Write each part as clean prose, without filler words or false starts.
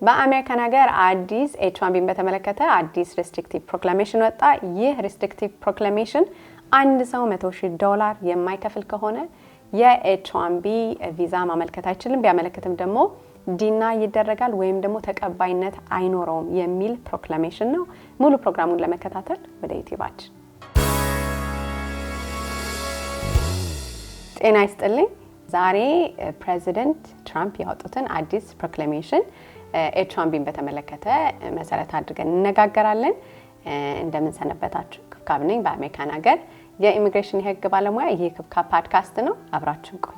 በአሜሪካን ሀገር አዲስ H1Bን በተመለከተ አዲስ ሪስትሪክቲቭ ፕሮክላሜሽን ወጣ። ይህ ሪስትሪክቲቭ ፕሮክላሜሽን አንድ ሰው $100,000 የማይከፍል ከሆነ የH1B ቪዛ ማመልከት አይችልም። ቢያመለክትም ደግሞ ዲና ይደረጋል ወይም ደግሞ ተቀባይነት አይኖረውም የሚል ፕሮክላሜሽን ነው። ሙሉ ፕሮግራሙን ለመከታተል ወደ ዩቲዩባችን ጤና ይስጥልኝ። ዛሬ ፕሬዚደንት ትራምፕ ያወጡትን አዲስ ፕሮክላሜሽን H1Bን በተመለከተ መሰረት አድርገን እንነጋገራለን። እንደምን ሰነበታችሁ? ክብካብ ነኝ በአሜሪካን ሀገር የኢሚግሬሽን የህግ ባለሙያ። ይሄ ክብካብ ፖድካስት ነው። አብራችሁን ቆዩ።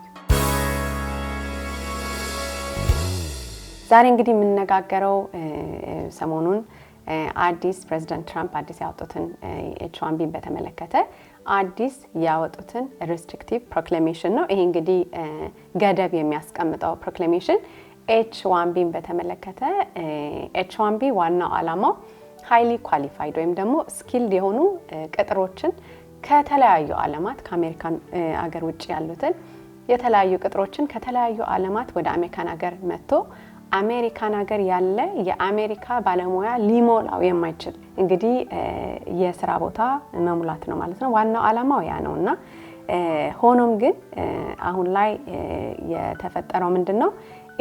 ዛሬ እንግዲህ የምንነጋገረው ሰሞኑን አዲስ ፕሬዚደንት ትራምፕ አዲስ ያወጡትን H1Bን በተመለከተ አዲስ ያወጡትን ሪስትሪክቲቭ ፕሮክላሜሽን ነው። ይሄ እንግዲህ ገደብ የሚያስቀምጠው ፕሮክላሜሽን H1Bን በተመለከተ H1B ዋናው ዓላማው ሃይሊ ኳሊፋይድ ወይም ደግሞ ስኪልድ የሆኑ ቅጥሮችን ከተለያዩ ዓለማት ከአሜሪካን ሀገር ውጭ ያሉትን የተለያዩ ቅጥሮችን ከተለያዩ ዓለማት ወደ አሜሪካን ሀገር መጥቶ አሜሪካን ሀገር ያለ የአሜሪካ ባለሙያ ሊሞላው የማይችል እንግዲህ የሥራ ቦታ መሙላት ነው ማለት ነው። ዋናው ዓላማው ያ ነውና ሆኖም ግን አሁን ላይ የተፈጠረው ምንድነው?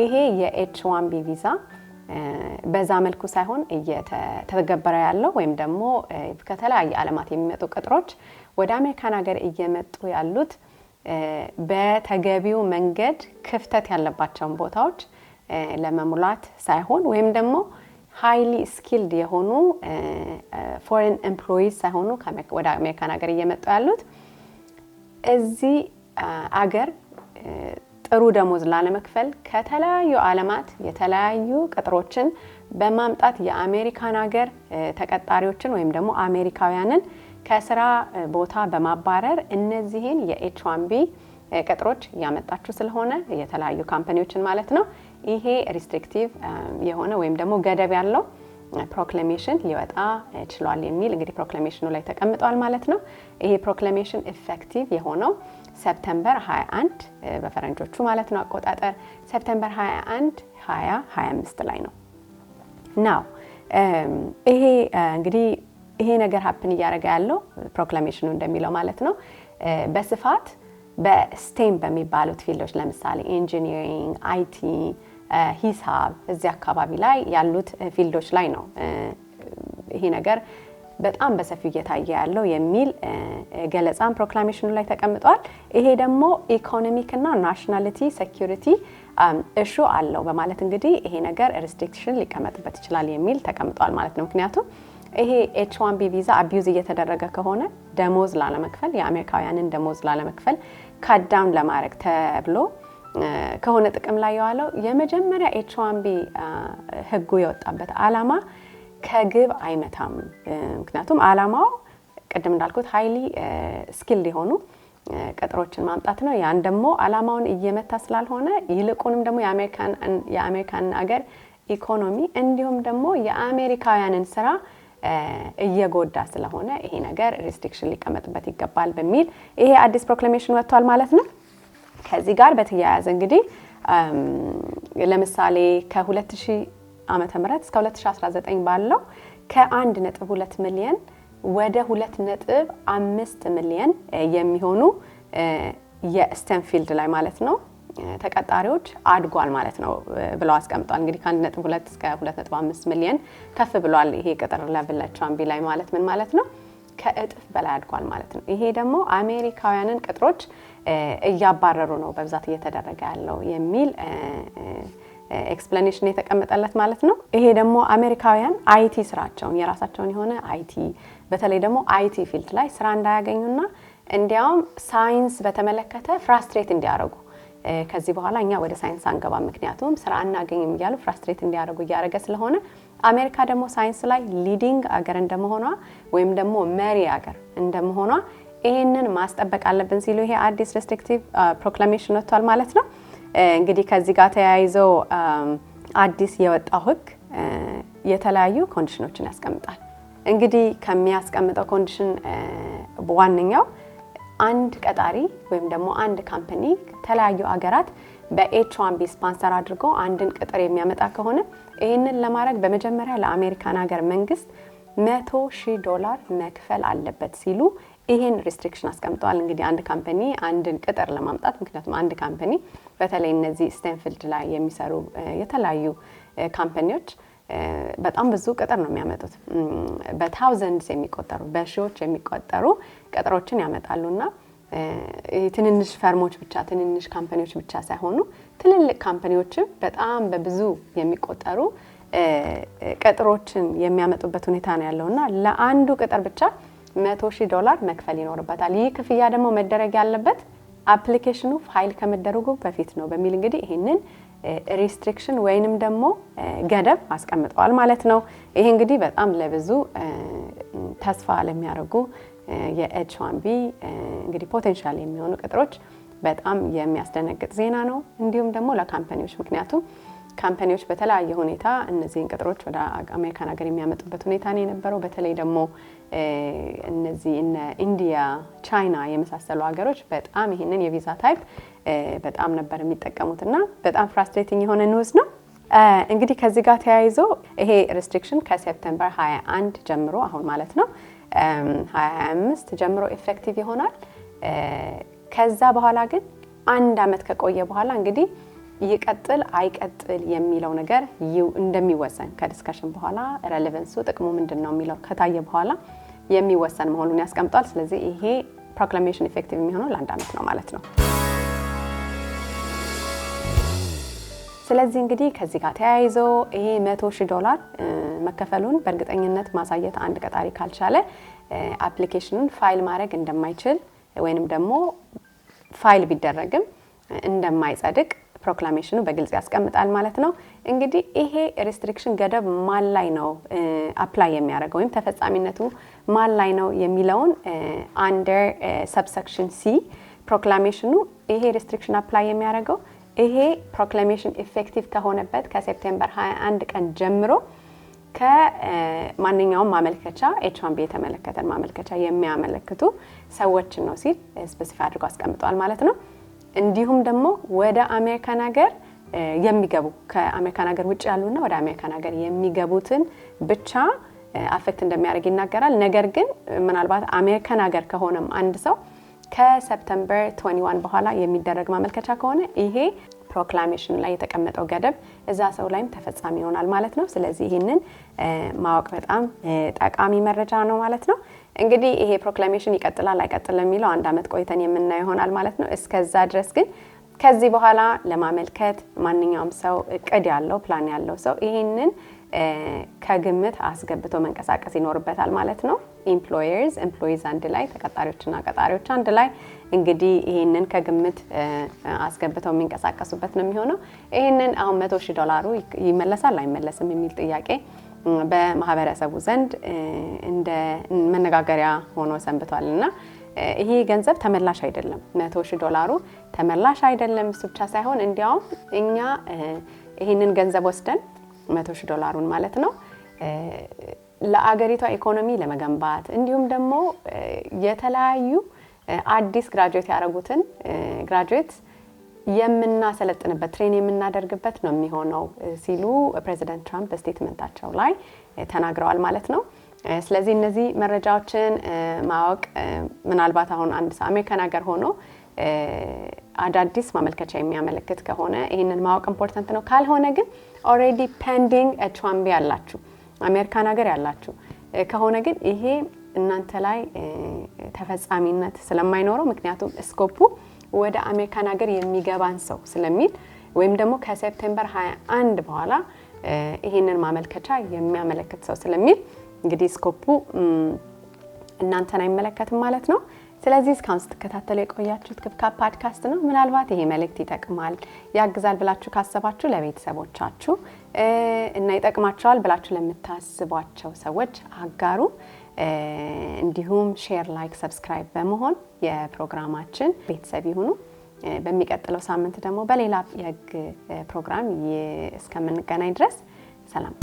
ይሄ የH1B ቪዛ በዛ መልኩ ሳይሆን እየተገበረ ያለው ወይም ደግሞ ከተለያየ ዓለማት የሚመጡ ቅጥሮች ወደ አሜሪካን ሀገር እየመጡ ያሉት በተገቢው መንገድ ክፍተት ያለባቸውን ቦታዎች ለመሙላት ሳይሆን ወይም ደግሞ ሃይሊ ስኪልድ የሆኑ ፎሬን ኤምፕሎይስ ሳይሆኑ ወደ አሜሪካን ሀገር እየመጡ ያሉት እዚህ አገር ጥሩ ደሞዝ ላለመክፈል ከተለያዩ ዓለማት የተለያዩ ቅጥሮችን በማምጣት የአሜሪካን ሀገር ተቀጣሪዎችን ወይም ደግሞ አሜሪካውያንን ከስራ ቦታ በማባረር እነዚህን የH1B ቅጥሮች ያመጣችሁ ስለሆነ የተለያዩ ካምፓኒዎችን ማለት ነው ይሄ ሪስትሪክቲቭ የሆነ ወይም ደግሞ ገደብ ያለው ፕሮክላሜሽን ሊወጣ ችሏል የሚል እንግዲህ ፕሮክላሜሽኑ ላይ ተቀምጧል ማለት ነው። ይሄ ፕሮክላሜሽን ኢፌክቲቭ የሆነው ሰፕተምበር 21 በፈረንጆቹ ማለት ነው አቆጣጠር ሰፕተምበር 21 2025 ላይ ነው። ናው ይሄ እንግዲህ ይሄ ነገር ሀፕን እያደረገ ያለው ፕሮክላሜሽኑ እንደሚለው ማለት ነው በስፋት በስቴም በሚባሉት ፊልዶች ለምሳሌ ኢንጂኒሪንግ፣ አይቲ፣ ሂሳብ እዚህ አካባቢ ላይ ያሉት ፊልዶች ላይ ነው ይሄ ነገር በጣም በሰፊው እየታየ ያለው የሚል ገለጻን ፕሮክላሜሽኑ ላይ ተቀምጧል። ይሄ ደግሞ ኢኮኖሚክ እና ናሽናሊቲ ሴኩሪቲ ኢሹ አለው በማለት እንግዲህ ይሄ ነገር ሪስትሪክሽን ሊቀመጥበት ይችላል የሚል ተቀምጧል ማለት ነው። ምክንያቱም ይሄ H1B ቪዛ አቢዩዝ እየተደረገ ከሆነ ደሞዝ ላለመክፈል የአሜሪካውያንን ደሞዝ ላለመክፈል ካዳውን ለማድረግ ተብሎ ከሆነ ጥቅም ላይ ያለው የመጀመሪያ H1B ህጉ የወጣበት ዓላማ ከግብ አይመታም። ምክንያቱም ዓላማው ቅድም እንዳልኩት ሃይሊ ስኪልድ የሆኑ ቅጥሮችን ማምጣት ነው። ያን ደግሞ ዓላማውን እየመታ ስላልሆነ ይልቁንም ደግሞ የአሜሪካን ሀገር ኢኮኖሚ እንዲሁም ደግሞ የአሜሪካውያንን ስራ እየጎዳ ስለሆነ ይሄ ነገር ሪስትሪክሽን ሊቀመጥበት ይገባል በሚል ይሄ አዲስ ፕሮክላሜሽን ወጥቷል ማለት ነው። ከዚህ ጋር በተያያዘ እንግዲህ ለምሳሌ ከ2000 ዓመተ ምህረት እስከ 2019 ባለው ከ1.2 ሚሊዮን ወደ 2.5 ሚሊዮን የሚሆኑ የስቴም ፊልድ ላይ ማለት ነው ተቀጣሪዎች አድጓል ማለት ነው ብለው አስቀምጧል። እንግዲህ ከ1.2 እስከ 2.5 ሚሊዮን ከፍ ብሏል ይሄ ቅጥር ለብል H1B ላይ ማለት ምን ማለት ነው? ከእጥፍ በላይ አድጓል ማለት ነው። ይሄ ደግሞ አሜሪካውያንን ቅጥሮች እያባረሩ ነው በብዛት እየተደረገ ያለው የሚል ኤክስፕላኔሽን የተቀመጠለት ማለት ነው። ይሄ ደግሞ አሜሪካውያን አይቲ ስራቸውን የራሳቸውን የሆነ አይቲ በተለይ ደግሞ አይቲ ፊልድ ላይ ስራ እንዳያገኙና እንዲያውም ሳይንስ በተመለከተ ፍራስትሬት እንዲያረጉ ከዚህ በኋላ እኛ ወደ ሳይንስ አንገባ ምክንያቱም ስራ እናገኝም ይያሉ ፍራስትሬት እንዲያረጉ ያረገ ስለሆነ አሜሪካ ደግሞ ሳይንስ ላይ ሊዲንግ አገር እንደመሆኗ ወይም ደግሞ መሪ አገር እንደመሆኗ ይሄንን ማስጠበቅ አለብን ሲሉ ይሄ አዲስ ሬስትሪክቲቭ ፕሮክላሜሽን ወጥቷል ማለት ነው። እንግዲህ ከዚህ ጋር ተያይዞ አዲስ የወጣው ህግ የተለያዩ ኮንዲሽኖችን ያስቀምጣል። እንግዲህ ከሚያስቀምጠው ኮንዲሽን ዋነኛው አንድ ቀጣሪ ወይም ደግሞ አንድ ካምፓኒ ተለያዩ አገራት በኤች1ቢ ስፖንሰር አድርጎ አንድን ቅጥር የሚያመጣ ከሆነ ይሄንን ለማድረግ በመጀመሪያ ለአሜሪካን ሀገር መንግስት $100,000 መክፈል አለበት ሲሉ ይሄን ሪስትሪክሽን አስቀምጠዋል። እንግዲህ አንድ ካምፓኒ አንድን ቅጥር ለማምጣት ምክንያቱም አንድ ካምፓኒ በተለይ እነዚህ ስቴንፊልድ ላይ የሚሰሩ የተለያዩ ካምፓኒዎች በጣም ብዙ ቅጥር ነው የሚያመጡት። በታውዘንድስ የሚቆጠሩ በሺዎች የሚቆጠሩ ቅጥሮችን ያመጣሉና ትንንሽ ፈርሞች ብቻ ትንንሽ ካምፓኒዎች ብቻ ሳይሆኑ ትልልቅ ካምፓኒዎችም በጣም በብዙ የሚቆጠሩ ቅጥሮችን የሚያመጡበት ሁኔታ ነው ያለውና ለአንዱ ቅጥር ብቻ $100,000 መክፈል ይኖርበታል። ይህ ክፍያ ደግሞ መደረግ ያለበት አፕሊኬሽኑ ፋይል ከመደረጉ በፊት ነው በሚል እንግዲህ ይሄንን ሪስትሪክሽን ወይንም ደግሞ ገደብ አስቀምጠዋል ማለት ነው። ይሄ እንግዲህ በጣም ለብዙ ተስፋ ለሚያደርጉ የኤች1ቢ እንግዲህ ፖቴንሻል የሚሆኑ ቅጥሮች በጣም የሚያስደነግጥ ዜና ነው። እንዲሁም ደግሞ ለካምፓኒዎች ምክንያቱም ካምፓኒዎች በተለያየ ሁኔታ እነዚህን ቅጥሮች ወደ አሜሪካን ሀገር የሚያመጡበት ሁኔታ ነው የነበረው። በተለይ ደግሞ እነዚህ እነ ኢንዲያ፣ ቻይና የመሳሰሉ ሀገሮች በጣም ይሄንን የቪዛ ታይፕ በጣም ነበር የሚጠቀሙትና በጣም ፍራስትሬቲንግ የሆነ ኒውስ ነው። እንግዲህ ከዚህ ጋር ተያይዞ ይሄ ሪስትሪክሽን ከሴፕቴምበር 21 ጀምሮ አሁን ማለት ነው 2025 ጀምሮ ኢፌክቲቭ ይሆናል። ከዛ በኋላ ግን አንድ አመት ከቆየ በኋላ እንግዲህ ይቀጥል አይቀጥል የሚለው ነገር እንደሚወሰን ከዲስከሽን በኋላ ሬሌቫንሱ ጥቅሙ ምንድነው የሚለው ከታየ በኋላ የሚወሰን መሆኑን ያስቀምጣል። ስለዚህ ይሄ ፕሮክላሜሽን ኢፌክቲቭ የሚሆነው ለአንድ አመት ነው ማለት ነው። ስለዚህ እንግዲህ ከዚህ ጋር ተያይዞ ይሄ $100,000 መከፈሉን በእርግጠኝነት ማሳየት አንድ ቀጣሪ ካልቻለ አፕሊኬሽኑን ፋይል ማድረግ እንደማይችል ወይንም ደግሞ ፋይል ቢደረግም እንደማይጸድቅ ፕሮክላሜሽኑ በግልጽ ያስቀምጣል ማለት ነው። እንግዲህ ይሄ ሪስትሪክሽን ገደብ ማን ላይ ነው አፕላይ የሚያደርገው ወይም ተፈጻሚነቱ ማን ላይ ነው የሚለውን አንደር ሰብሰክሽን ሲ ፕሮክላሜሽኑ ይሄ ሪስትሪክሽን አፕላይ የሚያደርገው ይሄ ፕሮክላሜሽን ኢፌክቲቭ ከሆነበት ከሴፕቴምበር 21 ቀን ጀምሮ ከማንኛውም ማመልከቻ ኤች1ቢ የተመለከተን ማመልከቻ የሚያመለክቱ ሰዎችን ነው ሲል ስፔሲፋይ አድርጎ አስቀምጧል ማለት ነው። እንዲሁም ደግሞ ወደ አሜሪካን ሀገር የሚገቡ ከአሜሪካን ሀገር ውጭ ያሉና ወደ አሜሪካን ሀገር የሚገቡትን ብቻ አፌክት እንደሚያደርግ ይናገራል። ነገር ግን ምናልባት አሜሪካን ሀገር ከሆነም አንድ ሰው ከሴፕቴምበር 21 በኋላ የሚደረግ ማመልከቻ ከሆነ ይሄ ፕሮክላሜሽን ላይ የተቀመጠው ገደብ እዛ ሰው ላይም ተፈጻሚ ይሆናል ማለት ነው። ስለዚህ ይሄንን ማወቅ በጣም ጠቃሚ መረጃ ነው ማለት ነው። እንግዲህ ይሄ ፕሮክላሜሽን ይቀጥላል አይቀጥልም የሚለው አንድ አመት ቆይተን የምናየው ይሆናል ማለት ነው። እስከዛ ድረስ ግን ከዚህ በኋላ ለማመልከት ማንኛውም ሰው እቅድ ያለው ፕላን ያለው ሰው ይሄንን ከግምት አስገብቶ መንቀሳቀስ ይኖርበታል ማለት ነው። ኤምፕሎይዝ አንድ ላይ ተቀጣሪዎችና ቀጣሪዎች አንድ ላይ እንግዲህ ይሄንን ከግምት አስገብተው የሚንቀሳቀሱበት ነው የሚሆነው። ይሄንን አሁን $100,000 ይመለሳል አይመለስም የሚል ጥያቄ በማህበረሰቡ ዘንድ እንደ መነጋገሪያ ሆኖ ሰንብቷልና ይሄ ገንዘብ ተመላሽ አይደለም። $100,000 ተመላሽ አይደለም። እሱ ብቻ ሳይሆን እንዲያውም እኛ ይሄንን ገንዘብ ወስደን $100,000 ማለት ነው ለአገሪቷ ኢኮኖሚ ለመገንባት እንዲሁም ደግሞ የተለያዩ አዲስ ግራጁዌት ያደረጉትን ግራጁዌት የምናሰለጥንበት ትሬን የምናደርግበት ነው የሚሆነው ሲሉ ፕሬዚደንት ትራምፕ በስቴትመንታቸው ላይ ተናግረዋል ማለት ነው። ስለዚህ እነዚህ መረጃዎችን ማወቅ ምናልባት አሁን አንድ ሰው አሜሪካን ሀገር ሆኖ አዳዲስ ማመልከቻ የሚያመለክት ከሆነ ይሄንን ማወቅ ኢምፖርታንት ነው። ካልሆነ ግን ኦሬዲ ፔንዲንግ ኤች1ቢ ያላችሁ አሜሪካን ሀገር ያላችሁ ከሆነ ግን ይሄ እናንተ ላይ ተፈጻሚነት ስለማይኖረው ምክንያቱም ስኮፑ ወደ አሜሪካን ሀገር የሚገባን ሰው ስለሚል ወይም ደግሞ ከሴፕቴምበር 21 በኋላ ይሄንን ማመልከቻ የሚያመለክት ሰው ስለሚል እንግዲህ ስኮፑ እናንተን አይመለከትም ማለት ነው። ስለዚህ እስካሁን ስትከታተሉ የቆያችሁት ክፍካ ፖድካስት ነው። ምናልባት ይሄ መልእክት ይጠቅማል ያግዛል ብላችሁ ካሰባችሁ ለቤተሰቦቻችሁ እና ይጠቅማቸዋል ብላችሁ ለምታስቧቸው ሰዎች አጋሩ። እንዲሁም ሼር ላይክ ሰብስክራይብ በመሆን የፕሮግራማችን ቤተሰብ ይሁኑ በሚቀጥለው ሳምንት ደግሞ በሌላ የህግ ፕሮግራም እስከምንገናኝ ድረስ ሰላም